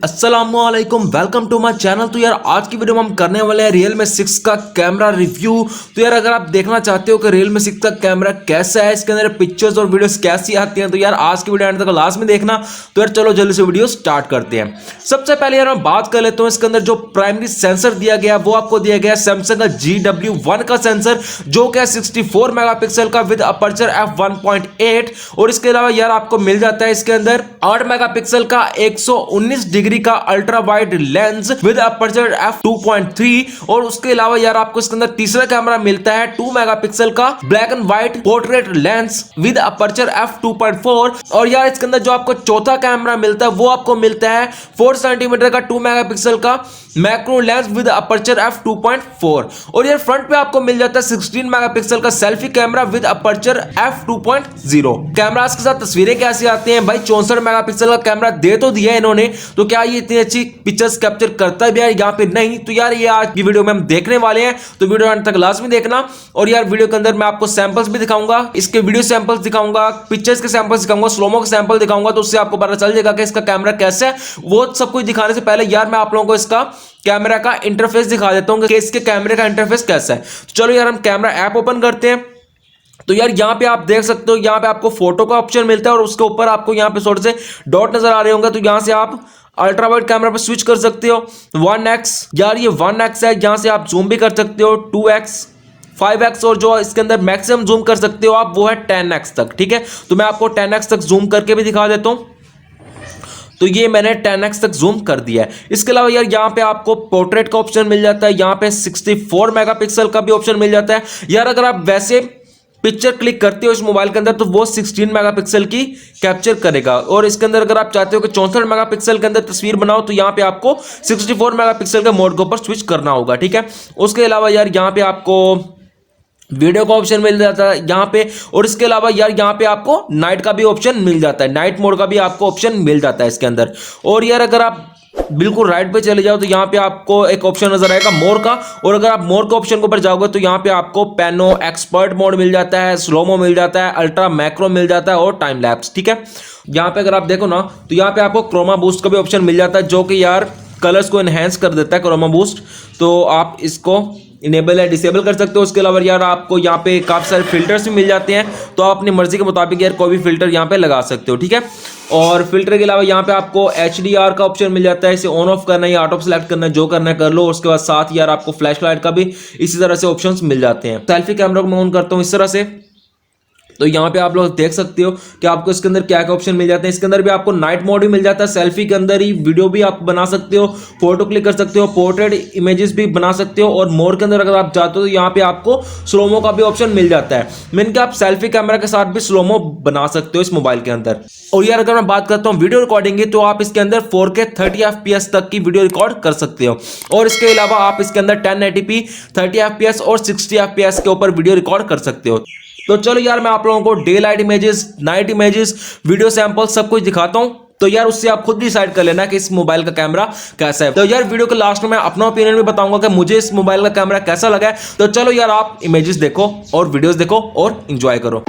अस्सलामुअलैकुम, welcome to my channel. तो यार आज की वीडियो में हम करने वाले हैं Realme 6 का कैमरा रिव्यू। तो यार अगर आप देखना चाहते हो कि Realme 6 का कैमरा कैसा है, इसके अंदर पिक्चर्स और वीडियोस कैसी आती हैं, तो यार आज की वीडियो एंड तक लास्ट में देखना। तो यार चलो जल्दी से वीडियो स्टार्ट करते हैं। सबसे पहले यार मैं बात कर लेता हूँ, इसके अंदर जो प्राइमरी सेंसर दिया गया वो आपको दिया गया सैमसंग का GW1 का सेंसर, जो कि 64 मेगापिक्सल का विद अपर्चर f1.8। और इसके अलावा यार आपको मिल जाता है इसके अंदर 8 मेगापिक्सल का 119 डिग्री का ultra wide lens with aperture f2.3। और उसके अलावा यार आपको इसके अंदर तीसरा कैमरा मिलता है 2 मेगापिक्सल का black and white portrait lens with aperture f2.4। और यार इसके अंदर जो आपको चौथा कैमरा मिलता है वो आपको मिलता है 4 सेंटीमीटर का 2 मेगापिक्सल का macro lens with aperture f2.4। और यार फ्रंट पे आपको मिल जाता है 16 मेगापिक्सल का selfie camera with aperture f2.0। Camera के साथ तस्वीरें कैसी आती हैं भाई, 64 मेगापिक्सल का कैमरा दे तो दिया है इन्होंने, तो क्या ये इतनी अच्छी पिक्चर्स कैप्चर करता भी है यहाँ पे? नहीं। तो यार ये आज की वीडियो में हम देखने वाले हैं, तो वीडियो अंत तक लास्ट में देखना। और यार वीडियो के अंदर मैं आपको सैंपल्स भी दिखाऊंगा, इसके वीडियो सैंपल्स दिखाऊंगा, पिक्चर्स के सैंपल्स दिखाऊंगा, स्लोमो के सैंपल दिखाऊंगा, तो उससे आपको पता चल जाएगा कि इसका कैमरा कैसा है। वो सब कुछ दिखाने से पहले यार मैं आप लोगों को इसका कैमरा का इंटरफेस दिखा देता हूं कि इसके कैमरे का इंटरफेस कैसा है। तो चलो यार हम कैमरा ऐप ओपन करते हैं। तो यार यहाँ पे आप देख सकते हो, यहाँ पे आपको फोटो का ऑप्शन मिलता है और उसके ऊपर आपको यहाँ पे थोड़े से डॉट नजर आ रहे होंगे। तो यहाँ से आप अल्ट्रा वाइड कैमरा पे स्विच कर सकते हो। 1x, यार ये 1x है, यहाँ से आप जूम भी कर सकते हो 2x 5x, और जो इसके अंदर मैक्सिमम जूम कर सकते हो आप वो है 10x तक। ठीक है, तो मैं आपको 10x तक जूम करके भी दिखा देता हूँ। तो ये मैंने 10x तक जूम कर दिया है। इसके अलावा यार यहाँ पे आपको पोर्ट्रेट का ऑप्शन मिल जाता है, यहाँ पे 64 मेगापिक्सल का भी ऑप्शन मिल जाता है। यार अगर आप वैसे पिक्चर क्लिक करते हो इस मोबाइल के अंदर तो वो 16 मेगापिक्सल की कैप्चर करेगा। और इसके अंदर अगर आप चाहते हो कि 64 मेगापिक्सल के अंदर तस्वीर बनाओ तो यहाँ पे आपको 64 मेगापिक्सल के मोड के ऊपर स्विच करना होगा। ठीक है, उसके अलावा यार यहाँ पे आपको वीडियो का ऑप्शन मिल जाता है यहाँ पे। और इसके अलावा यार यहाँ पे आपको नाइट का भी ऑप्शन मिल जाता है, नाइट मोड का भी आपको ऑप्शन मिल जाता है इसके अंदर। और यार अगर आप बिल्कुल राइट पे चले जाओ तो यहाँ पे आपको एक ऑप्शन नजर आएगा मोर का। और अगर आप मोर के ऑप्शन के ऊपर जाओगे तो यहाँ पे आपको पैनो एक्सपर्ट मोड मिल जाता है, स्लोमो मिल जाता है, अल्ट्रा मैक्रो मिल जाता है और टाइम लैप्स। ठीक है, यहाँ पे अगर आप देखो ना तो यहाँ पे आपको क्रोमा बूस्ट का भी ऑप्शन मिल जाता है, जो कि यार कलर्स को एनहेंस कर देता है क्रोमा बूस्ट। तो आप इसको इनेबल या डिसेबल कर सकते हो। उसके अलावा यार आपको यहाँ पे काफी सारे फिल्टर्स भी मिल जाते हैं, तो आप अपनी मर्जी के मुताबिक यार कोई भी फिल्टर यहाँ पे लगा सकते हो। ठीक है, और फिल्टर के अलावा यहाँ पे आपको HDR का ऑप्शन मिल जाता है, इसे ऑन ऑफ करना है या ऑटो सेलेक्ट करना है, जो करना है कर लो। उसके बाद साथ यार आपको फ्लैश लाइट का भी इसी तरह से ऑप्शंस मिल जाते हैं। सेल्फी कैमरा को मैं ऑन करता हूँ इस तरह से, तो यहाँ पे आप लोग देख सकते हो कि आपको इसके अंदर क्या क्या ऑप्शन मिल जाते हैं। इसके अंदर भी आपको नाइट मोड भी मिल जाता है, सेल्फी के अंदर ही वीडियो भी आप बना सकते हो, फोटो क्लिक कर सकते हो, पोर्ट्रेट इमेजेस भी बना सकते हो। और मोड के अंदर अगर आप जाते हो तो यहाँ पे आपको स्लोमो का भी ऑप्शन मिल जाता है, मीन कि आप सेल्फी कैमरा के साथ भी स्लोमो बना सकते हो इस मोबाइल के अंदर। और यार अगर मैं बात करता हूँ वीडियो रिकॉर्डिंग की, तो आप इसके अंदर 4K 30 FPS तक की वीडियो रिकॉर्ड कर सकते हो। और इसके अलावा आप इसके अंदर 1080p 30 FPS और 60 FPS के ऊपर वीडियो रिकॉर्ड कर सकते हो। तो चलो यार मैं आप लोगों को day light images, night images, video sample सब कुछ दिखाता हूं। तो यार उससे आप खुद डिसाइड कर लेना कि इस मोबाइल का कैमरा कैसा है। तो यार वीडियो के लास्ट में मैं अपना ओपिनियन भी बताऊंगा कि मुझे इस मोबाइल का कैमरा कैसा लगा है। तो चलो यार आप इमेजेस देखो और वीडियोस देखो और एंजॉय करो।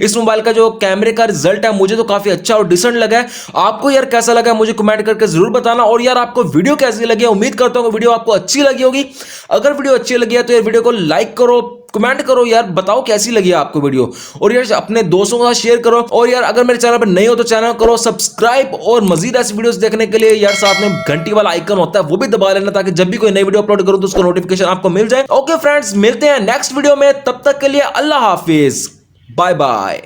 इस मोबाइल का जो कैमरे का रिजल्ट है मुझे तो काफी अच्छा और डिसेंट लगा है। आपको यार कैसा लगा मुझे कमेंट करके जरूर बताना। और यार आपको वीडियो कैसी लगी, उम्मीद करता हूँ वीडियो आपको अच्छी लगी होगी। अगर वीडियो अच्छी लगी है तो यार वीडियो को लाइक करो, कमेंट करो यार, बताओ कैसी लगी आपको वीडियो। और यार अपने दोस्तों के साथ शेयर करो। और यार अगर मेरे चैनल पर नए हो तो चैनल करो सब्सक्राइब, और मजीद ऐसी वीडियोस देखने के लिए यार साथ में घंटी वाला आइकन होता है वो भी दबा लेना, ताकि जब भी कोई नई वीडियो अपलोड करूं तो उसका नोटिफिकेशन आपको मिल जाए। ओके फ्रेंड्स, मिलते हैं नेक्स्ट वीडियो में, तब तक के लिए अल्लाह हाफिज, बाय बाय।